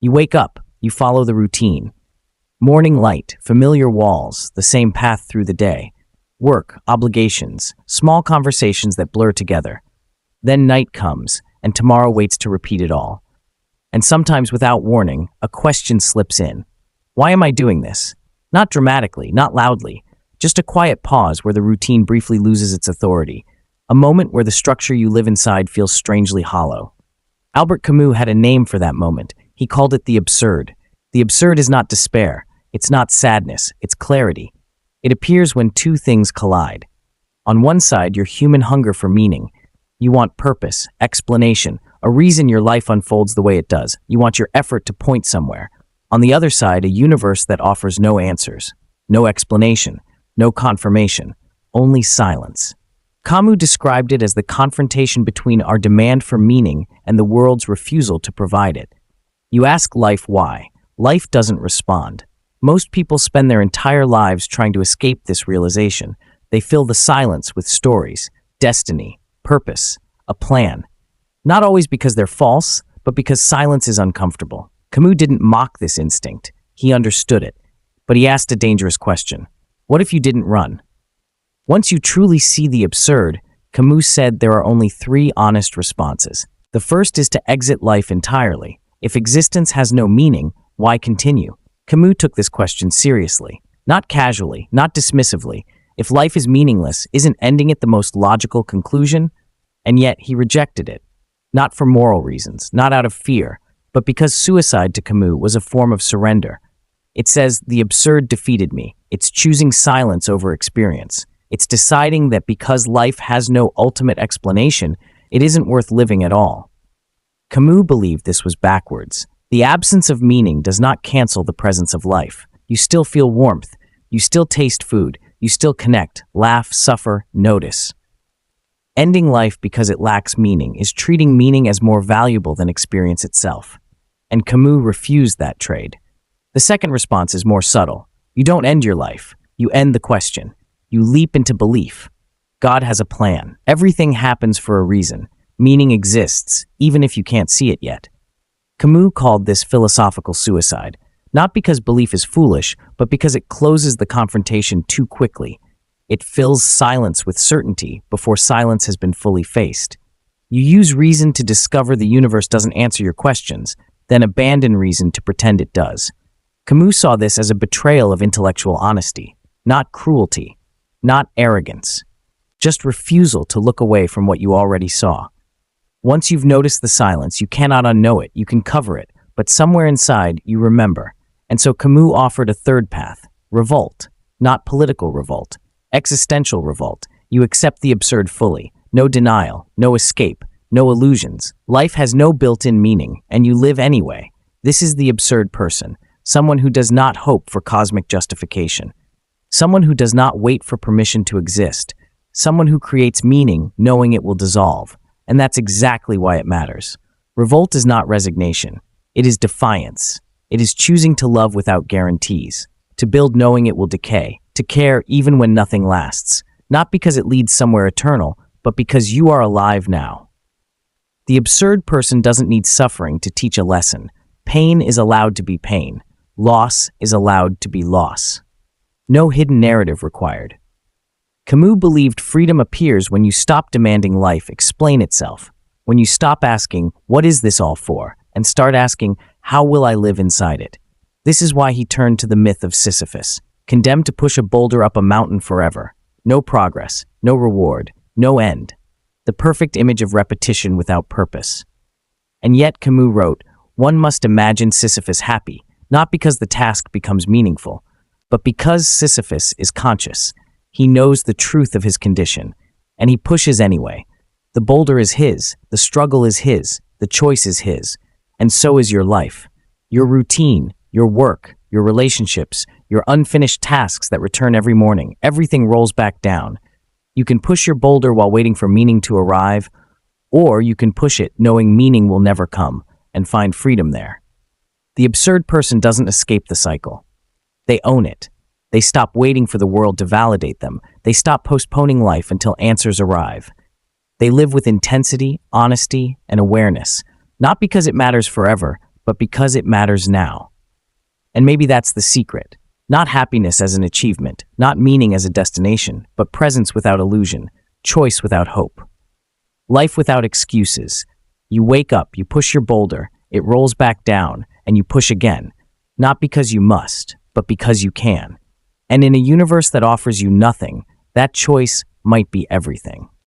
You wake up, you follow the routine. Morning light, familiar walls, the same path through the day. Work, obligations, small conversations that blur together. Then night comes, and tomorrow waits to repeat it all. And sometimes without warning, a question slips in. Why am I doing this? Not dramatically, not loudly, just a quiet pause where the routine briefly loses its authority. A moment where the structure you live inside feels strangely hollow. Albert Camus had a name for that moment. He called it the absurd. The absurd is not despair. It's not sadness. It's clarity. It appears when two things collide. On one side, your human hunger for meaning. You want purpose, explanation, a reason your life unfolds the way it does. You want your effort to point somewhere. On the other side, a universe that offers no answers, no explanation, no confirmation, only silence. Camus described it as the confrontation between our demand for meaning and the world's refusal to provide it. You ask life why. Life doesn't respond. Most people spend their entire lives trying to escape this realization. They fill the silence with stories, destiny, purpose, a plan. Not always because they're false, but because silence is uncomfortable. Camus didn't mock this instinct. He understood it. But he asked a dangerous question. What if you didn't run? Once you truly see the absurd, Camus said there are only three honest responses. The first is to exit life entirely. If existence has no meaning, why continue? Camus took this question seriously, not casually, not dismissively. If life is meaningless, isn't ending it the most logical conclusion? And yet he rejected it. Not for moral reasons, not out of fear, but because suicide to Camus was a form of surrender. It says, the absurd defeated me. It's choosing silence over experience. It's deciding that because life has no ultimate explanation, it isn't worth living at all. Camus believed this was backwards. The absence of meaning does not cancel the presence of life. You still feel warmth. You still taste food. You still connect, laugh, suffer, notice. Ending life because it lacks meaning is treating meaning as more valuable than experience itself. And Camus refused that trade. The second response is more subtle. You don't end your life. You end the question. You leap into belief. God has a plan. Everything happens for a reason. Meaning exists, even if you can't see it yet. Camus called this philosophical suicide, not because belief is foolish, but because it closes the confrontation too quickly. It fills silence with certainty before silence has been fully faced. You use reason to discover the universe doesn't answer your questions, then abandon reason to pretend it does. Camus saw this as a betrayal of intellectual honesty, not cruelty, not arrogance, just refusal to look away from what you already saw. Once you've noticed the silence, you cannot unknow it, you can cover it, but somewhere inside, you remember. And so Camus offered a third path, revolt, not political revolt, existential revolt. You accept the absurd fully, no denial, no escape, no illusions. Life has no built-in meaning, and you live anyway. This is the absurd person, someone who does not hope for cosmic justification. Someone who does not wait for permission to exist. Someone who creates meaning knowing it will dissolve. And that's exactly why it matters. Revolt is not resignation. It is defiance. It is choosing to love without guarantees. To build knowing it will decay. To care even when nothing lasts. Not because it leads somewhere eternal, but because you are alive now. The absurd person doesn't need suffering to teach a lesson. Pain is allowed to be pain. Loss is allowed to be loss. No hidden narrative required. Camus believed freedom appears when you stop demanding life explain itself, when you stop asking, what is this all for, and start asking, how will I live inside it? This is why he turned to the myth of Sisyphus, condemned to push a boulder up a mountain forever. No progress, no reward, no end. The perfect image of repetition without purpose. And yet, Camus wrote, one must imagine Sisyphus happy, not because the task becomes meaningful, but because Sisyphus is conscious. He knows the truth of his condition, and he pushes anyway. The boulder is his, the struggle is his, the choice is his, and so is your life. Your routine, your work, your relationships, your unfinished tasks that return every morning, everything rolls back down. You can push your boulder while waiting for meaning to arrive, or you can push it knowing meaning will never come, and find freedom there. The absurd person doesn't escape the cycle. They own it. They stop waiting for the world to validate them. They stop postponing life until answers arrive. They live with intensity, honesty, and awareness, not because it matters forever, but because it matters now. And maybe that's the secret. Not happiness as an achievement, not meaning as a destination, but presence without illusion, choice without hope. Life without excuses. You wake up, you push your boulder, it rolls back down, and you push again. Not because you must, but because you can. And in a universe that offers you nothing, that choice might be everything.